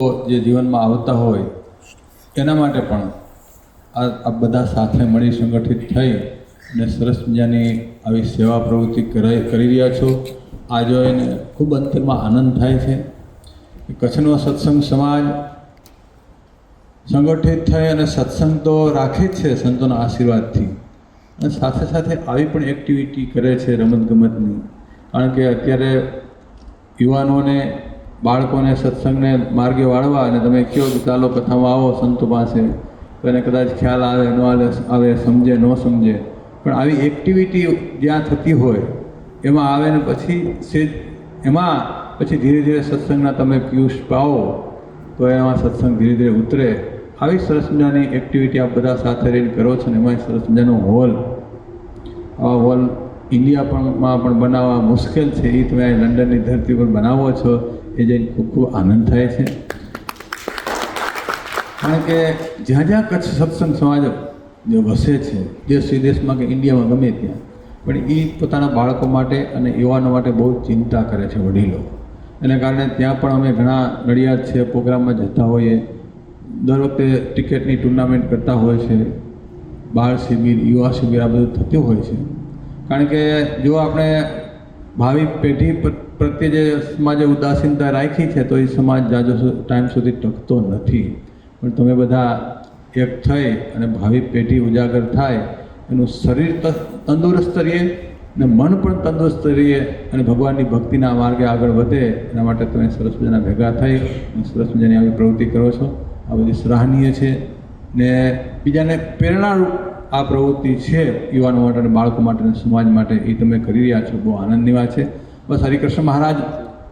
જે જીવનમાં આવતા હોય એના માટે પણ આ બધા સાથે મળી સંગઠિત થઈ અને સરસ મજાની આવી સેવા પ્રવૃત્તિ કરી રહ્યા છો. આ જોઈને ખૂબ અંતરમાં આનંદ થાય છે. કચ્છનો સત્સંગ સમાજ સંગઠિત થઈ અને સત્સંગ તો રાખે જ છે સંતોના આશીર્વાદથી, અને સાથે સાથે આવી પણ એક્ટિવિટી કરે છે રમતગમતની. કારણ કે અત્યારે યુવાનોને બાળકોને સત્સંગને માર્ગે વાળવા અને તમે કહો કે ચાલો કથામાં આવો સંતો પાસે, તો એને કદાચ ખ્યાલ આવે ન આવે, સમજે ન સમજે, પણ આવી એક્ટિવિટી જ્યાં થતી હોય એમાં આવે ને પછી ધીરે ધીરે સત્સંગના તમે પિયુષ પાવો તો એમાં સત્સંગ ધીરે ધીરે ઉતરે. આવી સરસ મજાની એક્ટિવિટી આપ બધા સાથે રહીને કરો છો ને એમાં સરસ મજાનો હોલ, આવા હોલ ઇન્ડિયામાં પણ બનાવવા મુશ્કેલ છે, એ તમે લંડનની ધરતી પર બનાવો છો એ જઈને ખૂબ ખૂબ આનંદ થાય છે. કારણ કે જ્યાં જ્યાં કચ્છ સત્સંગ સમાજ જે વસે છે દેશ વિદેશમાં કે ઇન્ડિયામાં ગમે ત્યાં, પણ એ પોતાના બાળકો માટે અને યુવાનો માટે બહુ ચિંતા કરે છે વડીલો. એને કારણે ત્યાં પણ અમે ઘણા નડિયાદ છે પ્રોગ્રામમાં જતા હોઈએ, દર વખતે ક્રિકેટની ટુર્નામેન્ટ કરતા હોય છે, બાળ શિબિર, યુવા શિબિર આ બધું થતું હોય છે. કારણ કે જો આપણે ભાવિ પેઢી પ્રત્યે જે સમાજે ઉદાસીનતા રાખી છે તો એ સમાજ જાજો ટાઈમ સુધી ટકતો નથી. પણ તમે બધા એક થઈ અને ભાવિ પેઢી ઉજાગર થાય, એનું શરીર તંદુરસ્ત રહે અને મન પણ તંદુરસ્ત રહે અને ભગવાનની ભક્તિના માર્ગે આગળ વધે, એના માટે તમે સરસ મજાના ભેગા થઈ અને સરસ મજાની આવી પ્રવૃત્તિ કરો છો. આ બધી સરાહનીય છે ને બીજાને પ્રેરણારૂપ આ પ્રવૃત્તિ છે યુવાનો માટે અને બાળકો માટે અને સમાજ માટે, એ તમે કરી રહ્યા છો. બહુ આનંદની વાત છે. બસ હરિકૃષ્ણ મહારાજ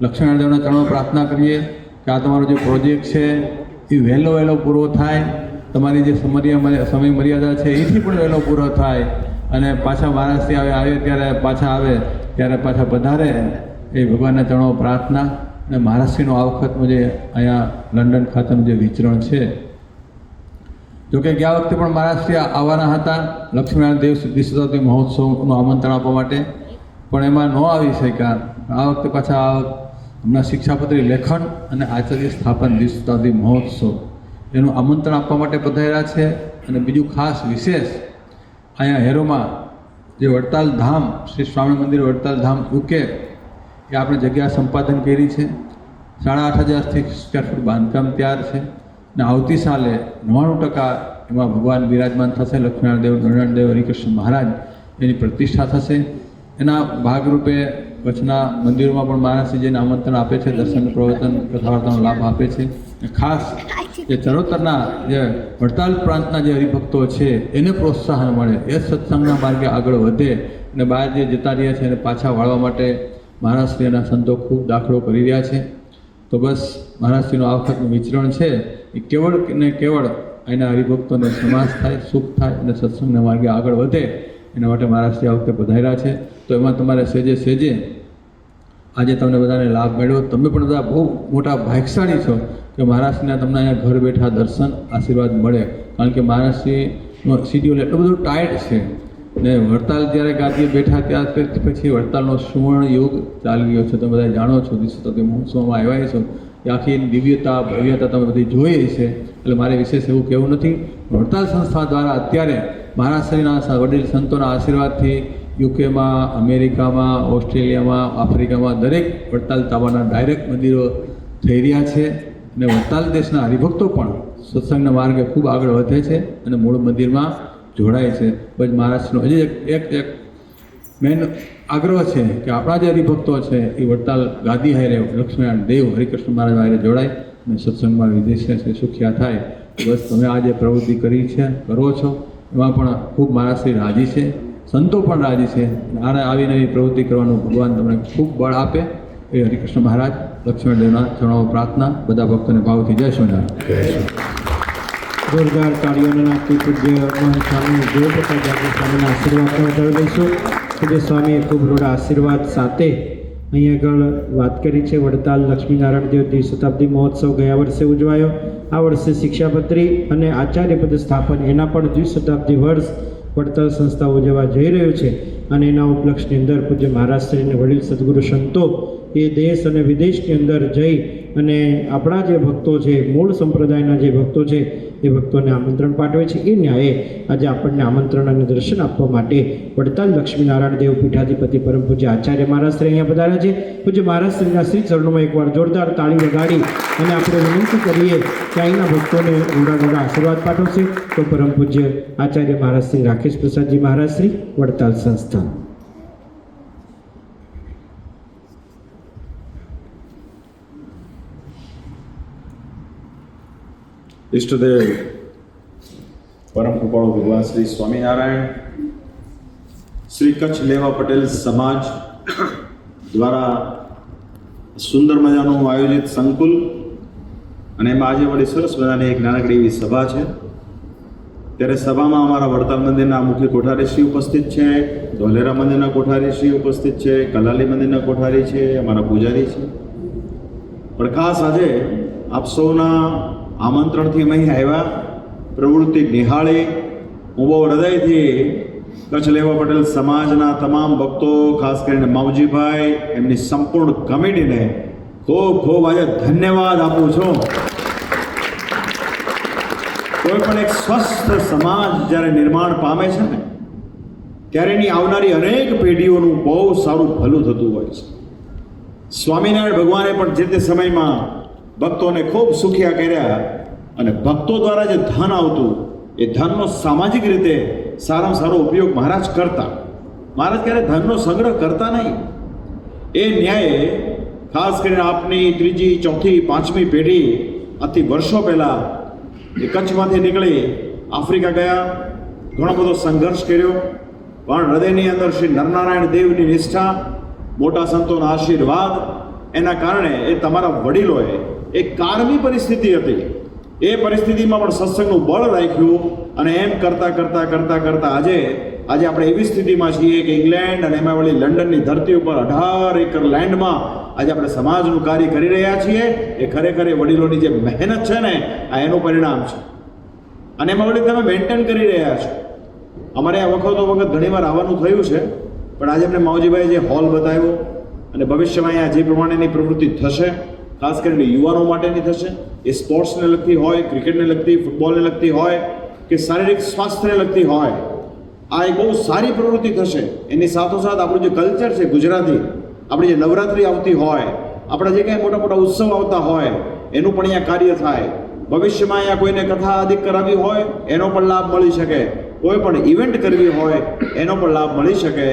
લક્ષ્મણદેવના ચરણો પ્રાર્થના કરીએ કે આ તમારો જે પ્રોજેક્ટ છે એ વહેલો પૂરો થાય, તમારી જે સમય મર્યાદા છે એથી પણ વહેલો પૂરો થાય, અને પાછા મહારાજથી આવે ત્યારે પાછા પધારે, એ ભગવાનના ચરણો પ્રાર્થના. અને મહારાષ્ટ્રીનો આ વખતનું જે અહીંયા લંડન ખાતેનું જે વિચરણ છે, જોકે ગયા વખતે પણ મહારાષ્ટ્રી આવવાના હતા લક્ષ્મીનારાયણ દેવ દ્વિશતાબ્દી મહોત્સવનું આમંત્રણ આપવા માટે, પણ એમાં ન આવી શક્યા. આ વખતે પાછા હમણાં શિક્ષાપત્રી લેખન અને આચાર્ય સ્થાપન દ્વિશતાબ્દી મહોત્સવ એનું આમંત્રણ આપવા માટે પધાર્યા છે. અને બીજું ખાસ વિશેષ અહીંયા હેરોમાં જે વડતાલ ધામ, શ્રી સ્વામી મંદિર વડતાલ ધામ UK, એ આપણે જગ્યા સંપાદન કરી છે. 8,500 સ્ક્વેર ફૂટ બાંધકામ તૈયાર છે ને આવતી સાલે 99% એમાં ભગવાન બિરાજમાન થશે. લક્ષ્મીનારાયણ દેવ હરિકૃષ્ણ મહારાજ એની પ્રતિષ્ઠા થશે. એના ભાગરૂપે કચ્છના મંદિરોમાં પણ મહારાજશ્રીજીને આમંત્રણ આપે છે, દર્શન પ્રવચન કથાવાર્તાનો લાભ આપે છે. ખાસ જે ચરોતરના જે વડતાલ પ્રાંતના જે હરિભક્તો છે એને પ્રોત્સાહન મળે, એ સત્સંગના માર્ગે આગળ વધે અને બહાર જે જતા રહ્યા છે એને પાછા વાળવા માટે મહારાષ્ટ્રીના સંતો ખૂબ દાખલો કરી રહ્યા છે. તો બસ મહારાષ્ટ્રીનું આ વખતનું વિચરણ છે એ કેવળ ને કેવળ અહીંના હરિભક્તોને સમાસ થાય, સુખ થાય અને સત્સંગના માર્ગે આગળ વધે, એના માટે મહારાષ્ટ્રી આ વખતે પધાર્યા છે. તો એમાં તમારે સેજે આજે તમને બધાને લાભ મળ્યો. તમે પણ બધા બહુ મોટા ભાગ્યશાળી છો કે મહારાષ્ટ્રના તમને અહીંયા ઘર બેઠા દર્શન આશીર્વાદ મળે. કારણ કે મહારાષ્ટ્રીનો શિડ્યુલ એટલું બધું ટાઈટ છે ને વડતાલ જ્યારે ગાદીએ બેઠા ત્યાર પછી વડતાલનો સુવર્ણ યુગ ચાલી ગયો છે. તમે બધા જાણો છો, દ્વિશતાબ્દી મહોત્સવમાં આવ્યા છો, એ આખી દિવ્યતા ભવ્યતા તમે બધી જોઈ છે, એટલે મારે વિશેષ એવું કહેવું નથી. વડતાલ સંસ્થા દ્વારા અત્યારે મહારાષ્ટ્રના વડીલ સંતોના આશીર્વાદથી યુકેમાં, અમેરિકામાં, ઓસ્ટ્રેલિયામાં, આફ્રિકામાં દરેક વડતાલ તાબાના ડાયરેક્ટ મંદિરો થઈ રહ્યા છે. અને વડતાલ દેશના હરિભક્તો પણ સત્સંગના માર્ગે ખૂબ આગળ વધે છે અને મૂળ મંદિરમાં જોડાય છે. બસ મહારાષ્ટ્રનો હજી એક મેન આગ્રહ છે કે આપણા જે હરિભક્તો છે એ વડતાલ ગાદી હારે લક્ષ્મીનારાયણ દેવ હરિકૃષ્ણ મહારાજ હારે જોડાય અને સત્સંગમાં વિદેશ છે સુખ્યા થાય. બસ તમે આ જે પ્રવૃત્તિ કરો છો એમાં પણ ખૂબ મહારાષ્ટ્રી રાજી છે, સંતો પણ રાજી છે. આવી નવી પ્રવૃત્તિ કરવાનું ભગવાન તમને ખૂબ બળ આપે એ હરિકૃષ્ણ મહારાજ લક્ષ્મણદેવના ચરણો પ્રાર્થના. બધા ભક્તોને ભાવથી જય સ્વામિનારાયણ. જોરદાર તાળીઓના નાખતી પૂજ્ય સ્વામી દેવપ્રસાદ જાગૃત સ્વામીના આશીર્વાદ પણ લઈશું. પૂજ્ય સ્વામીએ ખૂબ રૂડા આશીર્વાદ સાથે અહીંયા આગળ વાત કરી છે. વડતાલ લક્ષ્મીનારાયણ દેવ દ્વિશતાબ્દી મહોત્સવ ગયા વર્ષે ઉજવાયો. આ વર્ષે શિક્ષાપત્રી અને આચાર્ય પદ સ્થાપન એના પણ દ્વિશતાબ્દી વર્ષ વડતાલ સંસ્થા ઉજવવા જઈ રહ્યું છે. અને એના ઉપલક્ષની અંદર પૂજ્ય મહારાષ્ટ્રીય વડીલ સદગુરુ સંતો એ દેશ અને વિદેશની અંદર જઈ અને આપણા જે ભક્તો છે, મૂળ સંપ્રદાયના જે ભક્તો છે, એ ભક્તોને આમંત્રણ પાઠવે છે. એ ન્યાયે આજે આપણને આમંત્રણ અને દર્શન આપવા માટે વડતાલ લક્ષ્મીનારાયણ દેવ પીઠાધિપતિ પરમ પૂજ્ય આચાર્ય મહારાજશ્રી અહીંયા પધાર્યા છે. પૂજ્ય મહારાજશ્રીના શ્રી ચરણોમાં એકવાર જોરદાર તાળી વગાડી અને આપણે વિનંતી કરીએ કે અહીંના ભક્તોને ઊંડા આશીર્વાદ પાઠવશે તો પરમ પૂજ્ય આચાર્ય મહારાજ શ્રી રાકેશ પ્રસાદજી મહારાજ શ્રી વડતાલ સંસ્થાન. ઈષ્ટદેવ પરમ કૃપાળુ ભગવાન શ્રી સ્વામિનારાયણ શ્રી કચ્છ લેવા પટેલ સમાજ દ્વારા સુંદર મજાનું આયોજિત સંકુલ અને એમાં આજે વળી સરસ મજાની એક નાનકડી એવી સભા છે. ત્યારે સભામાં અમારા વડતાલ મંદિરના મુખ્ય કોઠારીશ્રી ઉપસ્થિત છે, ધોલેરા મંદિરના કોઠારીશ્રી ઉપસ્થિત છે, કલાલી મંદિરના કોઠારી છે, અમારા પૂજારી છે. પણ ખાસ આજે આપ સૌના આમંત્રણથી અમે અહીં આવ્યા, પ્રવૃત્તિ નિહાળી. હું બહુ હૃદયથી કચ્છ લેવા પટેલ સમાજના તમામ ભક્તો, ખાસ કરીને માવજીભાઈ, એમની સંપૂર્ણ કમિટીને ખૂબ ખૂબ આજે ધન્યવાદ આપું છું. કોઈ પણ એક સ્વસ્થ સમાજ જ્યારે નિર્માણ પામે છે ને, ત્યારે એની આવનારી અનેક પેઢીઓનું બહુ સારું ભલું થતું હોય છે. સ્વામિનારાયણ ભગવાને પણ જે તે સમયમાં ભક્તોને ખૂબ સુખિયા કર્યા અને ભક્તો દ્વારા જે ધન આવતું એ ધનનો સામાજિક રીતે સારામાં સારો ઉપયોગ મહારાજ કરતા. મહારાજ ક્યારે ધનનો સંગ્રહ કરતા નહીં. એ ન્યાયે ખાસ કરીને આપની ત્રીજી, ચોથી, પાંચમી પેઢી આથી વર્ષો પહેલાં એ કચ્છમાંથી નીકળી આફ્રિકા ગયા, ઘણો બધો સંઘર્ષ કર્યો, પણ હૃદયની અંદર શ્રી નરનારાયણ દેવની નિષ્ઠા, મોટા સંતોના આશીર્વાદ, એના કારણે એ તમારા વડીલોએ એક કારમી પરિસ્થિતિ હતી, એ પરિસ્થિતિમાં પણ સત્સંગનું બળ રાખ્યું અને એમ કરતાં કરતાં કરતાં કરતાં આજે આપણે એવી સ્થિતિમાં છીએ કે ઇંગ્લેન્ડ અને એમાં વળી લંડનની ધરતી ઉપર 18 એકર લેન્ડમાં આજે આપણે સમાજનું કાર્ય કરી રહ્યા છીએ. એ ખરેખર એ વડીલોની જે મહેનત છે ને, આ એનું પરિણામ છે. અને એમાં વળી તમે મેન્ટેન કરી રહ્યા છો. અમારે આ વખતો વખત ઘણીવાર આવવાનું થયું છે, પણ આજે અમને માવજીભાઈ જે હોલ બતાવ્યો અને ભવિષ્યમાં અહીંયા જે પ્રમાણેની પ્રવૃત્તિ થશે, ખાસ કરીને યુવાનો માટેની થશે, એ સ્પોર્ટ્સને લગતી હોય, ક્રિકેટને લગતી, ફૂટબોલને લગતી હોય કે શારીરિક સ્વાસ્થ્યને લગતી હોય, આ એક બહુ સારી પ્રવૃત્તિ થશે. એની સાથોસાથ આપણું જે કલ્ચર છે ગુજરાતી, આપણી જે નવરાત્રિ આવતી હોય, આપણા જે કાંઈ મોટા મોટા ઉત્સવ આવતા હોય, એનું પણ અહીંયા કાર્ય થાય. ભવિષ્યમાં અહીંયા કોઈને કથા આદિ કરાવી હોય એનો પણ લાભ મળી શકે, કોઈ પણ ઇવેન્ટ કરવી હોય એનો પણ લાભ મળી શકે.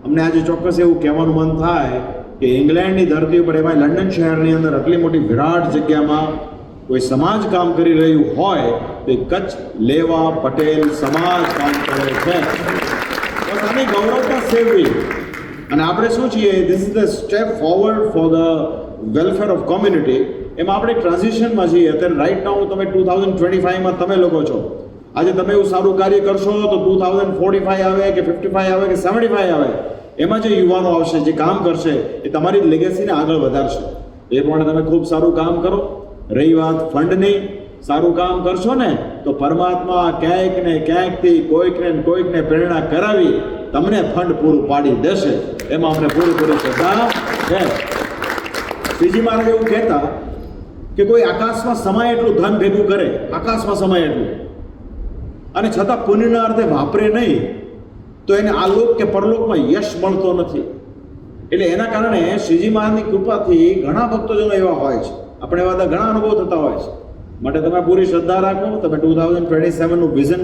અમને આજે ચોક્કસ એવું કહેવાનું મન થાય કે ઇંગ્લેન્ડની ધરતી ઉપર, એમાં લંડન શહેરની અંદર આટલી મોટી વિરાટ જગ્યામાં કોઈ સમાજ કામ કરી રહ્યું હોય તો એ કચ્છ લેવા પટેલ સમાજ કામ કરે છે. તો આની ગૌરવતા સેવવી. અને આપણે શું છીએ, this is the step forward for the welfare of community. એમાં આપણે ટ્રાન્ઝિશનમાં છીએ અત્યારે. રાઇટ નાઉ તમે 2025માં તમે લોકો છો. આજે તમે એવું સારું કાર્ય કરશો તો 2045 આવે કે 55 આવે કે 75 આવે, એમાં જે યુવાનો આવશે, જે કામ કરશે, એ તમારી લેગેસીને આગળ વધારશે. એ પ્રમાણે તમે ખૂબ સારું કામ કરો. રહી વાત ફંડની, સારું કામ કરશો ને તો પરમાત્મા ક્યાંક ને ક્યાંકથી કોઈકને પ્રેરણા કરાવી તમને ફંડ પૂરું પાડી દેશે. એમાં અમને પૂરેપૂરી શ્રદ્ધા છે. શ્રીજી મહારાજ એવું કહેતા કે કોઈ આકાશમાં સમાય એટલું ધન ભેગું કરે, આકાશમાં સમાય એટલું, અને છતાં પુણ્યના અર્થે વાપરે નહીં તો એને આલોક કે પરલોકમાં યશ મળતો નથી. એટલે એના કારણે શ્રીજી મહારાજની કૃપાથી ઘણા ભક્તોજનો એવા હોય છે, આપણે એવા ઘણા અનુભવ થતા હોય છે. માટે તમે પૂરી શ્રદ્ધા રાખો. તમે 2027નું વિઝન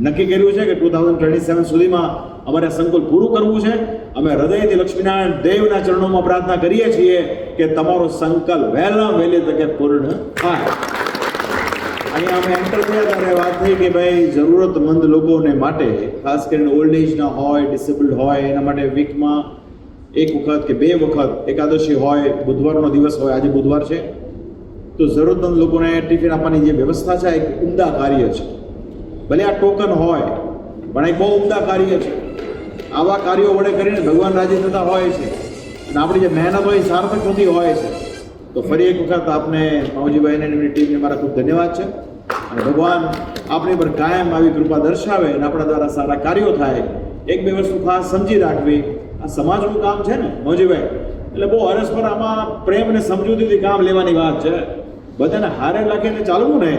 નક્કી કર્યું છે કે 2027 સુધીમાં અમારે સંકુલ પૂરું કરવું છે. અમે હૃદયથી લક્ષ્મીનારાયણ દેવના ચરણોમાં પ્રાર્થના કરીએ છીએ કે તમારો સંકલ્પ વહેલી તકે પૂર્ણ થાય. અહીંયા અમે એન્ટર થયા ત્યારે વાત થઈ કે ભાઈ જરૂરતમંદ લોકોને માટે, ખાસ કરીને ઓલ્ડ એજના હોય, ડિસેબલ્ડ હોય, એના માટે વીકમાં એક વખત કે બે વખત એકાદશી હોય, બુધવારનો દિવસ હોય, આજે બુધવાર છે, તો જરૂરતમંદ લોકોને ટિફિન આપવાની જે વ્યવસ્થા છે એક ઉમદા કાર્ય છે. ભલે આ ટોકન હોય પણ એક બહુ ઉમદા કાર્ય છે. આવા કાર્યો વડે કરીને ભગવાન રાજી થતા હોય છે અને આપણી જે મહેનત હોય એ સાર્થક થતી હોય છે. તો ફરી એક વખત આપને માવજીભાઈને એમની ટીમને મારા ખૂબ ધન્યવાદ છે. અને ભગવાન આપણી પર કાયમ આવી કૃપા દર્શાવે અને આપણા દ્વારા સારા કાર્યો થાય. એક બે વસ્તુ ખાસ સમજી રાખવી, આ સમાજનું કામ છે ને માવજીભાઈ, એટલે બહુ હરસપર આમાં પ્રેમ અને સમજૂતીથી કામ લેવાની વાત છે. બધાને હારે લાગીને ચાલવું ને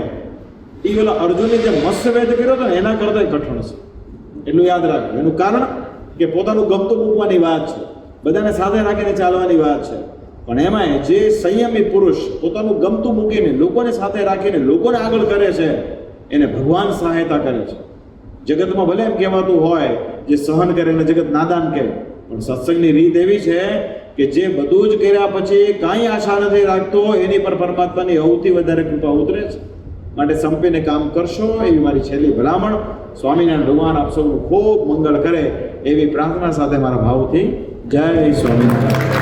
એ ઓલા અર્જુને જે મત્સ્યવેદ કર્યો હતો ને એના કરતાં કઠણ છે. એટલું યાદ રાખવું. એનું કારણ કે પોતાનું ગમતું મૂકવાની વાત છે, બધાને સાથે રાખીને ચાલવાની વાત છે. પણ એમાં જે સંયમી પુરુષ પોતાનું ગમતું મૂકીને લોકોને સાથે રાખીને લોકોને આગળ કરે છે એને ભગવાન સહાયતા કરે છે. જગતમાં ભલે એમ કહેવાતું હોય જે સહન કરે એને જગત નાદાન કહે, પણ સત્સંગની રીત એવી છે કે જે બધું જ કર્યા પછી કાંઈ આશા નથી રાખતો એની પર પરમાત્માની સૌથી વધારે કૃપા ઉતરે છે. માટે સંપીને કામ કરશો એવી મારી છેલ્લી ભલામણ. સ્વામિનારાયણ ભગવાન આપ સૌનું ખૂબ મંગળ કરે એવી પ્રાર્થના સાથે મારા ભાવથી જય સ્વામિનારાયણ.